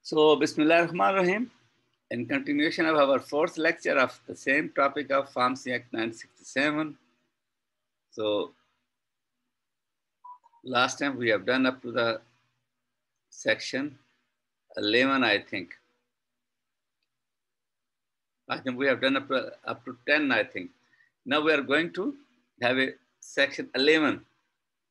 So, Bismillahirrahmanirrahim. In continuation of our fourth lecture of the same topic of Pharmacy Act 1967. So, last time we have done up to the section 11, I think. We have done up to 10, I think. Now we are going to have a section 11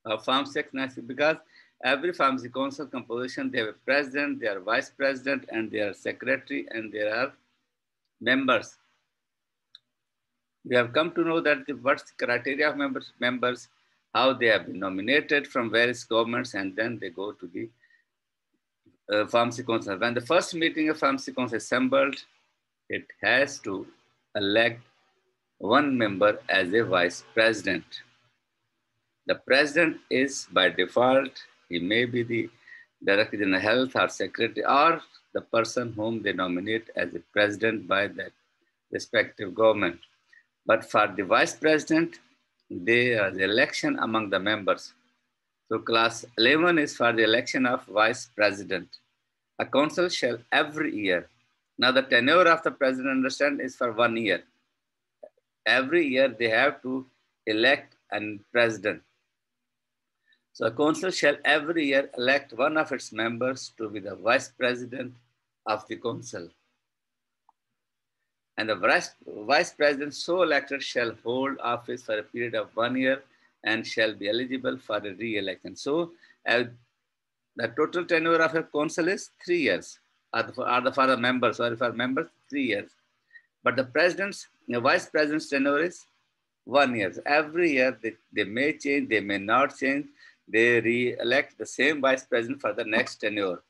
of Pharmacy Act 1967 because every pharmacy council composition, they have a president, they are vice president, and they are secretary, and there are members. We have come to know that what's the criteria of members, how they have been nominated from various governments, and then they go to the pharmacy council. When the first meeting of pharmacy council is assembled, it has to elect one member as a vice president. The president is by default, he may be the director general health or secretary or the person whom they nominate as a president by that respective government. But for the vice president, there is election among the members. So class 11 is for the election of vice president. A council shall every year. Now the tenure of the president, understand, is for 1 year. Every year they have to elect a president. So a council shall every year elect one of its members to be the vice president of the council. And the vice president so elected shall hold office for a period of 1 year and shall be eligible for a re-election. So the total tenure of a council is 3 years, for the members, or for members, 3 years. But the vice president's tenure is 1 year. Every year they may change, they may not change. They re-elect the same vice president for the next tenure.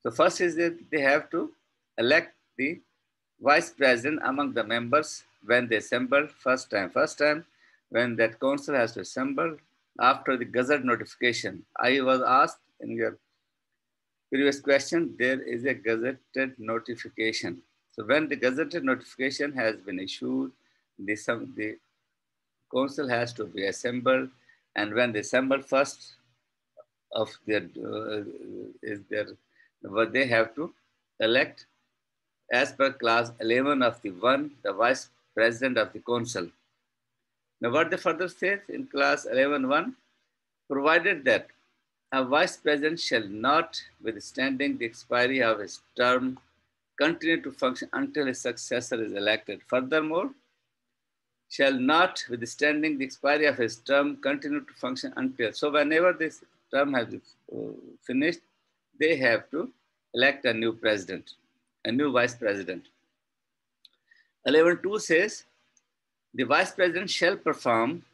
So first is that they have to elect the vice president among the members when they assemble first time. First time when that council has to assemble after the gazette notification. I was asked in your previous question, there is a gazetted notification. So when the gazetted notification has been issued, the council has to be assembled, and when they assemble first of their, they have to elect as per class 11 of the vice president of the council. Now what they further says in class 11.1, provided that a vice president shall not, withstanding the expiry of his term, continue to function until his successor is elected. Furthermore, shall not, withstanding the expiry of his term, continue to function until. So whenever this term has finished, they have to elect a new president, a new vice president. 11.2 says, the vice president shall perform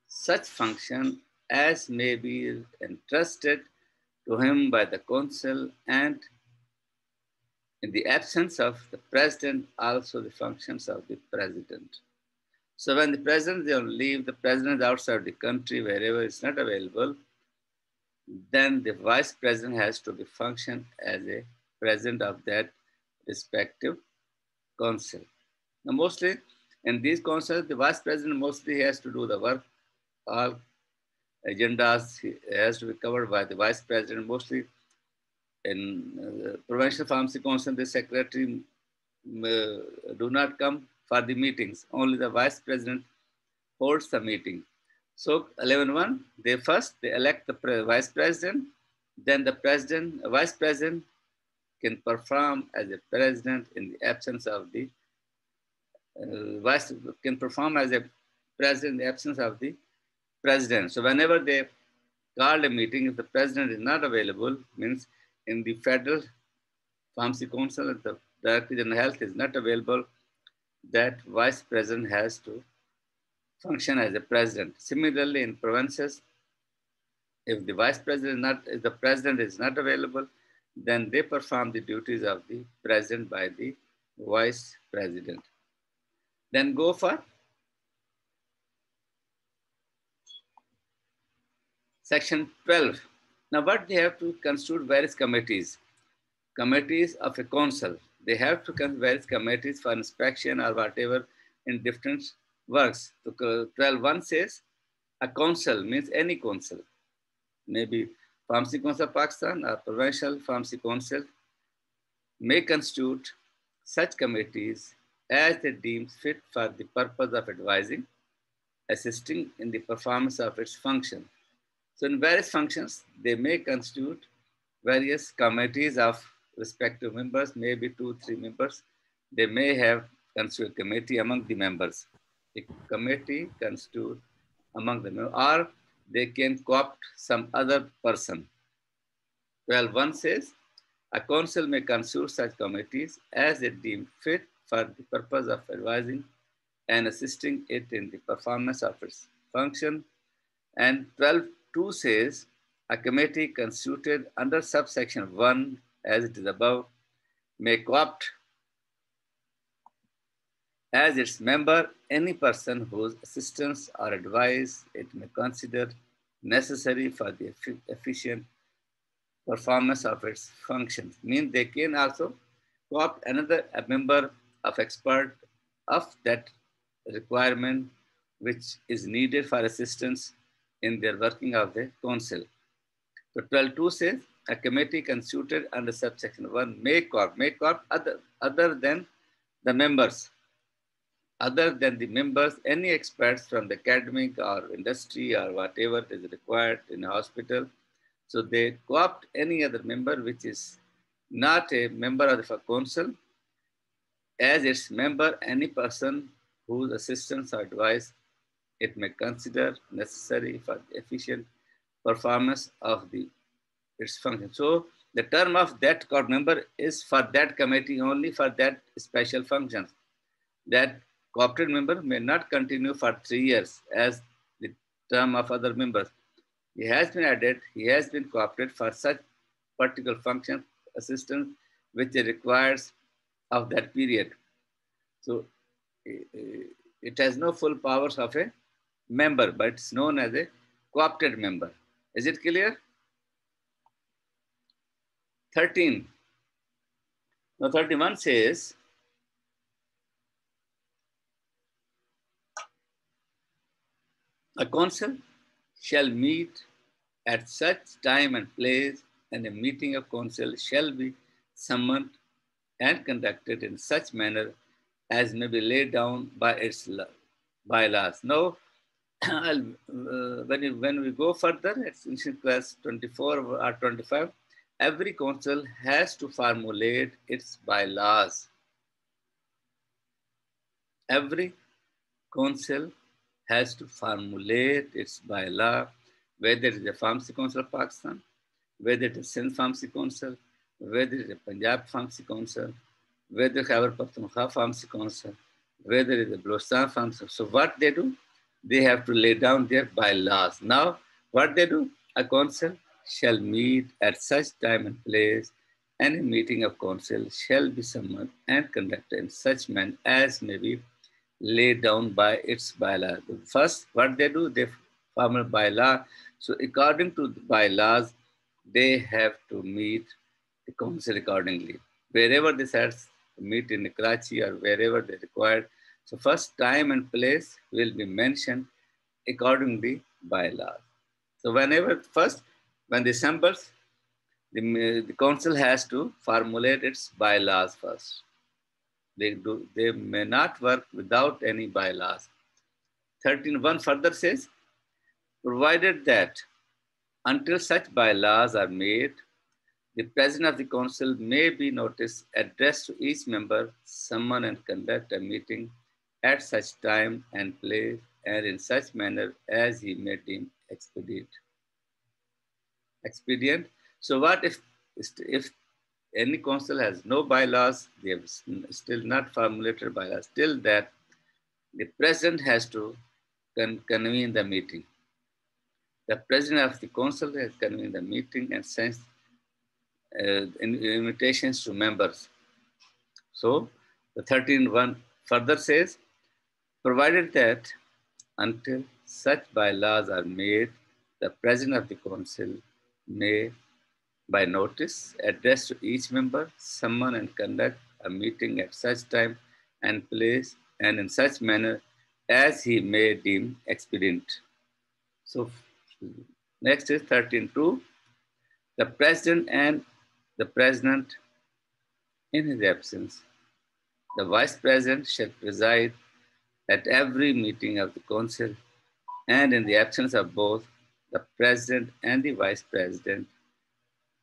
such function as may be entrusted to him by the council, and in the absence of the president, also the functions of the president. So when the president is on leave, the president is outside the country, wherever it's not available, then the vice president has to be function as a president of that respective council. Now mostly in these councils, the vice president mostly has to do the work. All agendas has to be covered by the vice president. Mostly in provincial pharmacy council, the secretary do not come for the meetings. Only the vice president holds the meeting. So 11.1, they elect the vice president, then the vice president can perform as a president in the absence of the can perform as a president in the absence of the president. So whenever they call a meeting, if the president is not available, means in the federal pharmacy council, if the director general health is not available, that vice president has to function as a president. Similarly, in provinces, if the president is not available, then they perform the duties of the president by the vice president. Then go for section 12. Now what they have to constitute various committees of a council. They have to constitute various committees for inspection or whatever in different works. So 12.1 says a council means any council, maybe Pharmacy Council of Pakistan or Provincial Pharmacy Council may constitute such committees as they deem fit for the purpose of advising, assisting in the performance of its function. So in various functions, they may constitute various committees of respective members, maybe 2-3 members. They may have constitute a committee among the members. A committee constitute among the members, or they can co-opt some other person. Well, one says, a council may constitute such committees as it deems fit for the purpose of advising and assisting it in the performance of its function. And 12.2 says, a committee constituted under subsection 1, as it is above, may co-opt as its member any person whose assistance or advice it may consider necessary for the efficient performance of its functions. Means they can also co-opt a member of expert of that requirement which is needed for assistance in their working of the council. So 12.2 says, a committee constituted under subsection 1 may co-opt other than the members, any experts from the academic or industry or whatever is required in a hospital. So they co-opt any other member which is not a member of the council as its member, any person whose assistance or advice it may consider necessary for the efficient performance of its function. So the term of that court member is for that committee only, for that special functions. That co-opted member may not continue for 3 years as the term of other members. He has been added, he has been co-opted for such particular function assistance which it requires of that period. So it has no full powers of a member, but it's known as a co-opted member. Is it clear? 13. Now 31 says, a council shall meet at such time and place, and a meeting of council shall be summoned and conducted in such manner as may be laid down by its bylaws. Now, when we go further, it's in class 24 or 25, every council has to formulate its bylaws. Every council has to formulate its bylaw, whether it is the Pharmacy Council of Pakistan, whether it is Sindh Pharmacy Council, whether it is the Punjab Pharmacy Council, whether it is Khyber Pakhtunkhwa Pharmacy Council, whether it is the Balochistan Pharmacy. So what they do, they have to lay down their bylaws. Now, what they do, a council shall meet at such time and place, and a meeting of council shall be summoned and conducted in such manner as may be laid down by its bylaw. First, what they do, they form a bylaw. So according to the bylaws, they have to meet the council accordingly. Wherever they start to meet in Karachi or wherever they required. So first time and place will be mentioned accordingly bylaws. So when they assembles, the council has to formulate its bylaws first. They may not work without any bylaws. 13.1 further says, provided that until such bylaws are made, the president of the council may be noticed addressed to each member, summon and conduct a meeting at such time and place and in such manner as he may deem expedient. So what if any council has no bylaws, they have still not formulated bylaws, still that the president has to convene the meeting. The president of the council has convened the meeting and sends invitations to members. So the 13.1 further says, provided that until such bylaws are made, the president of the council may, by notice, address to each member, summon and conduct a meeting at such time and place and in such manner as he may deem expedient. So next is 13.2. The president In his absence, the Vice President shall preside at every meeting of the Council, and in the absence of both the President and the Vice President,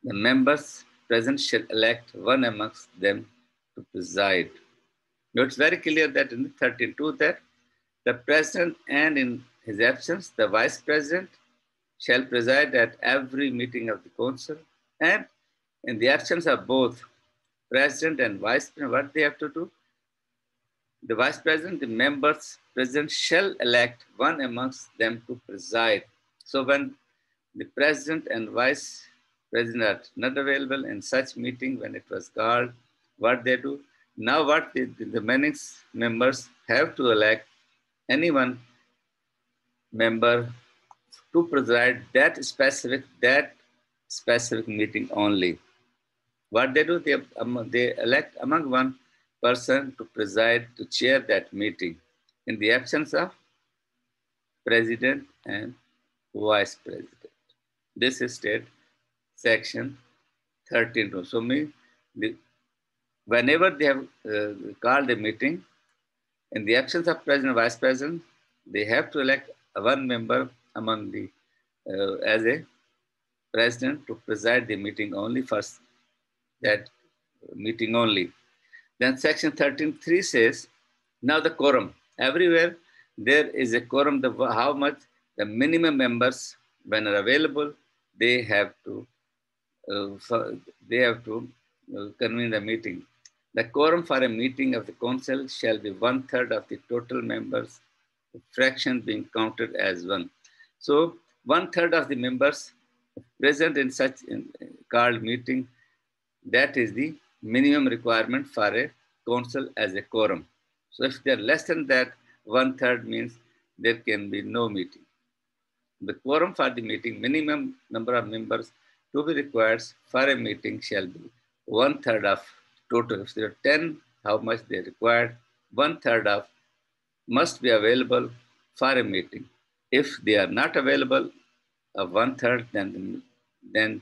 the members present shall elect one amongst them to preside. Now it's very clear that in the 32 that the President and in his absence, the Vice President shall preside at every meeting of the Council, and in the absence of both President and Vice President, what they have to do? The Vice President, the members present shall elect one amongst them to preside. So when the President and Vice President are not available in such meeting when it was called, what they do? Now what the many members have to elect any one member to preside that specific meeting only. What they do, they elect among one person to preside, to chair that meeting in the absence of President and Vice President. This is state section 13. So whenever they have called a meeting, in the absence of President and Vice President, they have to elect one member among the, as a President to preside the meeting only, first that meeting only. Then section 13.3 says, now the quorum. Everywhere there is a quorum, how much the minimum members when are available, they have to convene the meeting. The quorum for a meeting of the council shall be 1/3 of the total members, the fraction being counted as one. So 1/3 of the members present in such called meeting, that is the minimum requirement for a council as a quorum. So if they're less than that, 1/3 means there can be no meeting. The quorum for the meeting, minimum number of members to be required for a meeting shall be 1/3 of total. If there are 10, how much they required? 1/3 of must be available for a meeting. If they are not available of 1/3, then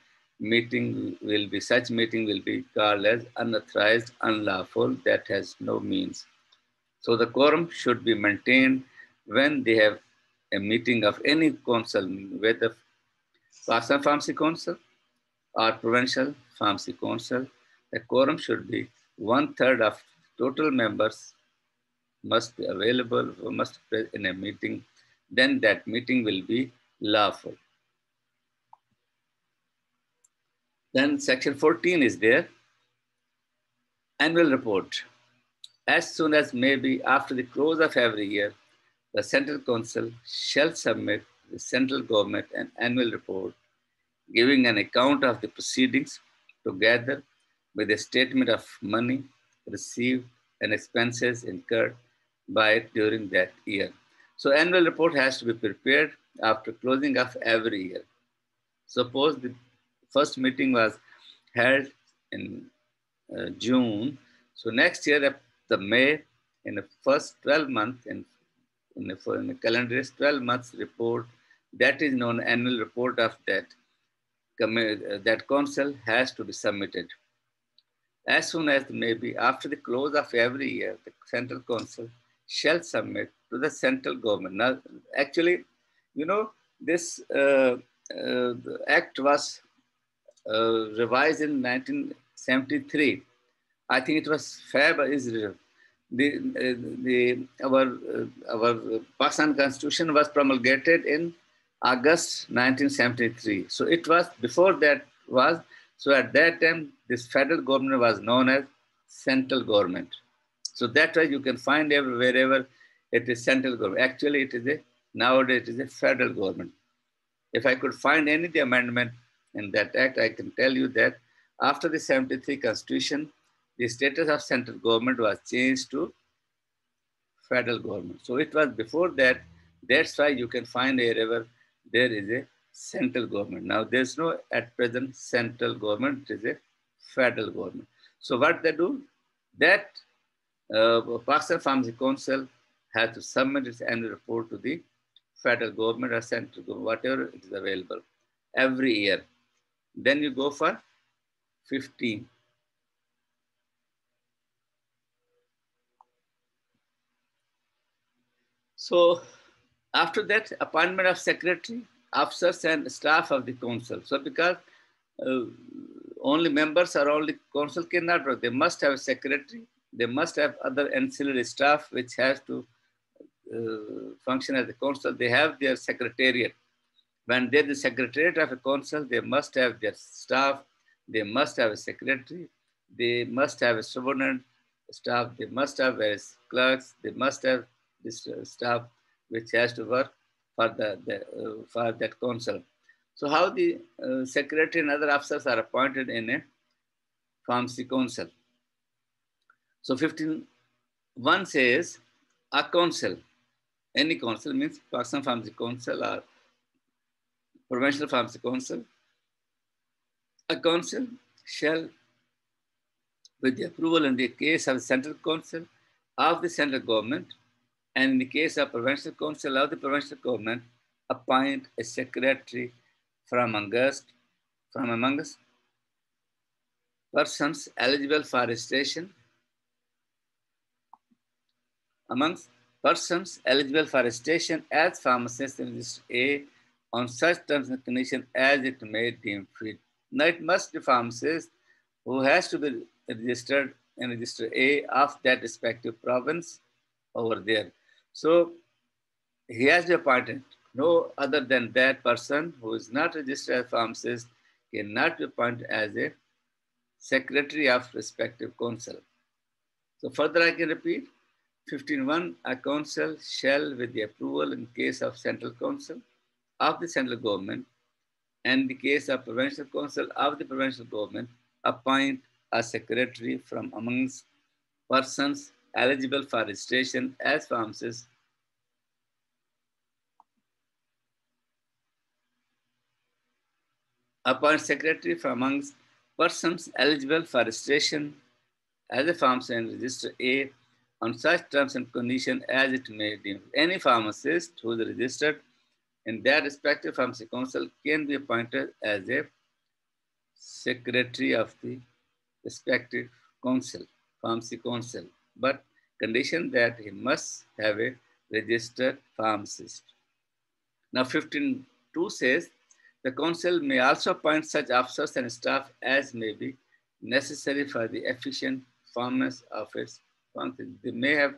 such meeting will be called as unauthorized, unlawful, that has no means. So the quorum should be maintained when they have a meeting of any council, whether Pakistan Pharmacy Council or Provincial Pharmacy Council. The quorum should be 1/3 of total members must be available, must be in a meeting. Then that meeting will be lawful. Then section 14 is there. Annual report. As soon as may be after the close of every year, the Central Council shall submit to the central government an annual report giving an account of the proceedings together with a statement of money received and expenses incurred by it during that year. So annual report has to be prepared after closing of every year. Suppose the first meeting was held in June. So next year, the May, in the first 12 months, in the calendar year, 12 months report, that is known annual report of that council has to be submitted. As soon as may be after the close of every year, the Central Council shall submit to the central government. Now, actually, this act was revised in 1973. I think it was our Pakistan Constitution was promulgated in August 1973. So it was before that was. So at that time, this federal government was known as central government. So that's why you can find wherever it is central government. Actually, nowadays it is a federal government. If I could find any amendment in that act, I can tell you that after the 73 Constitution, the status of central government was changed to federal government. So it was before that. That's why you can find wherever there is a central government. Now there's no at present central government, it is a federal government. So what they do, that Pakistan Pharmacy Council has to submit its annual report to the federal government or central government, whatever it is available, every year. Then you go for 15. So after that, appointment of secretary, officers and staff of the council. So because uh, only members or only council cannot work, they must have a secretary, they must have other ancillary staff which has to function as a council. They have their secretariat. When there is a secretariat of a council, they must have their staff, they must have a secretary, they must have a subordinate staff, they must have various clerks, they must have this staff which has to work for, for that council. So how the secretary and other officers are appointed in a pharmacy council. So 15.1 says a council, any council means Pakistan Pharmacy Council or Provincial Pharmacy Council. A council shall, with the approval in the case of the central council of the central government, and in the case of provincial council of the provincial government, appoint a secretary from among us persons eligible for registration, amongst persons eligible for registration as pharmacists in Register A on such terms and conditions as it may deem fit. Now it must be pharmacist who has to be registered in Register A of that respective province over there. So he has to be appointed. No other than that person who is not registered as pharmacist cannot be appointed as a secretary of respective council. So further I can repeat, 15.1, a council shall, with the approval in case of central council of the central government and the case of provincial council of the provincial government, appoint a secretary from amongst persons eligible for registration as pharmacists appoint secretary from amongst persons eligible for registration as a pharmacist in Register A on such terms and conditions as it may deem. Any pharmacist who is registered in their respective pharmacy council can be appointed as a secretary of the respective council, pharmacy council, but condition that he must have a registered pharmacist. Now 15.2 says, the council may also appoint such officers and staff as may be necessary for the efficient performance of its function. They may have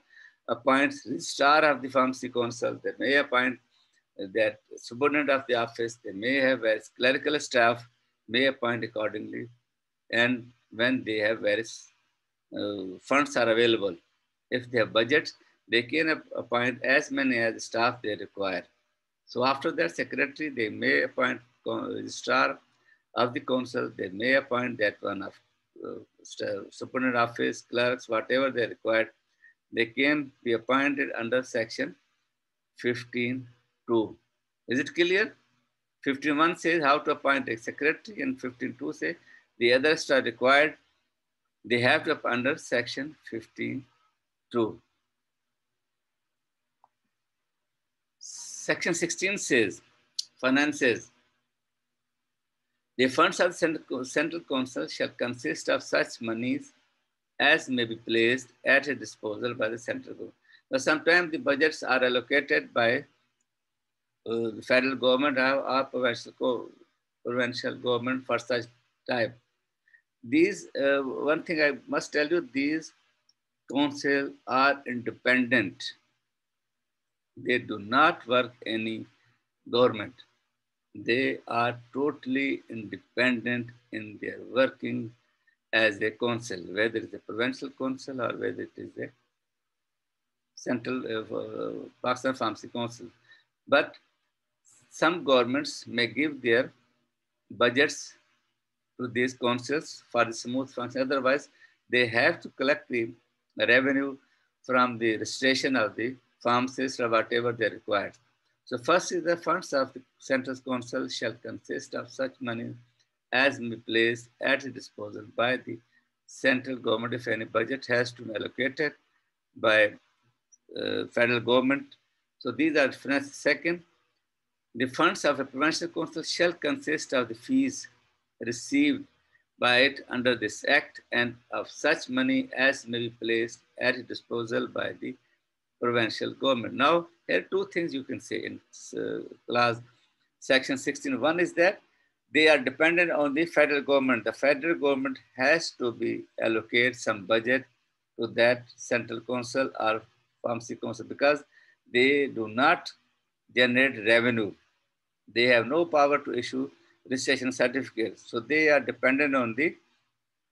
appoint registrar of the pharmacy council, they may appoint that subordinate of the office, they may have as clerical staff, may appoint accordingly, and when they have various funds are available. If they have budgets, they can appoint as many as staff they require. So after that secretary, they may appoint registrar of the council, they may appoint that one of superintendent office, clerks, whatever they require. They can be appointed under section 15.2. Is it clear? 15.1 says how to appoint a secretary, and 15.2 says the others are required. They have to appoint under section 15.2. Section 16 says, finances. The funds of the central council shall consist of such monies as may be placed at a disposal by the central government. Now, sometimes the budgets are allocated by the federal government or provincial government for such type. These, one thing I must tell you, these councils are independent. They do not work any government. They are totally independent in their working as a council, whether it's a provincial council or whether it is a central Pakistan Pharmacy Council. But some governments may give their budgets to these councils for the smooth function. Otherwise, they have to collect the revenue from the registration of the pharmacists or whatever they require. So first is the funds of the central council shall consist of such money as may be placed at the disposal by the central government if any budget has to be allocated by federal government. So these are finances. Second, the funds of a provincial council shall consist of the fees received by it under this act and of such money as may be placed at its disposal by the provincial government. Now, Here, two things you can say in clause section 16. One is that they are dependent on the federal government. The federal government has to be allocate some budget to that central council or pharmacy council because they do not generate revenue. They have no power to issue registration certificates. So they are dependent on the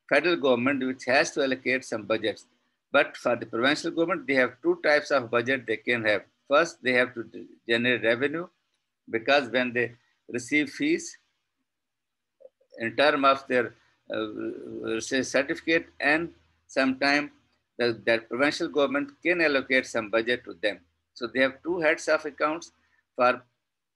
federal government, which has to allocate some budgets. But for the provincial government, they have two types of budget they can have. First, they have to generate revenue because when they receive fees in terms of their certificate, and sometime that provincial government can allocate some budget to them. So they have two heads of accounts for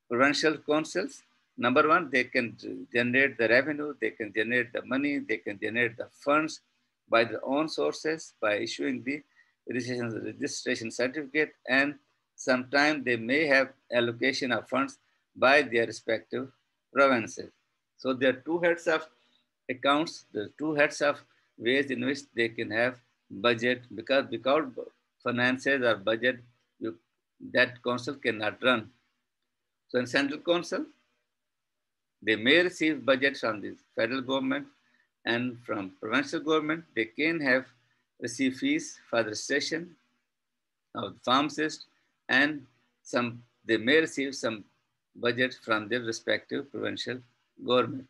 provincial councils. Number one, they can generate the revenue, they can generate the money, they can generate the funds by their own sources by issuing the registration certificate, and sometimes they may have allocation of funds by their respective provinces. So there are two heads of accounts, the two heads of ways in which they can have budget, because without finances or budget, that council cannot run. So in central council, they may receive budget from the federal government, and from provincial government, they can have receive fees for the registration of the pharmacist, and they may receive some budget from their respective provincial government.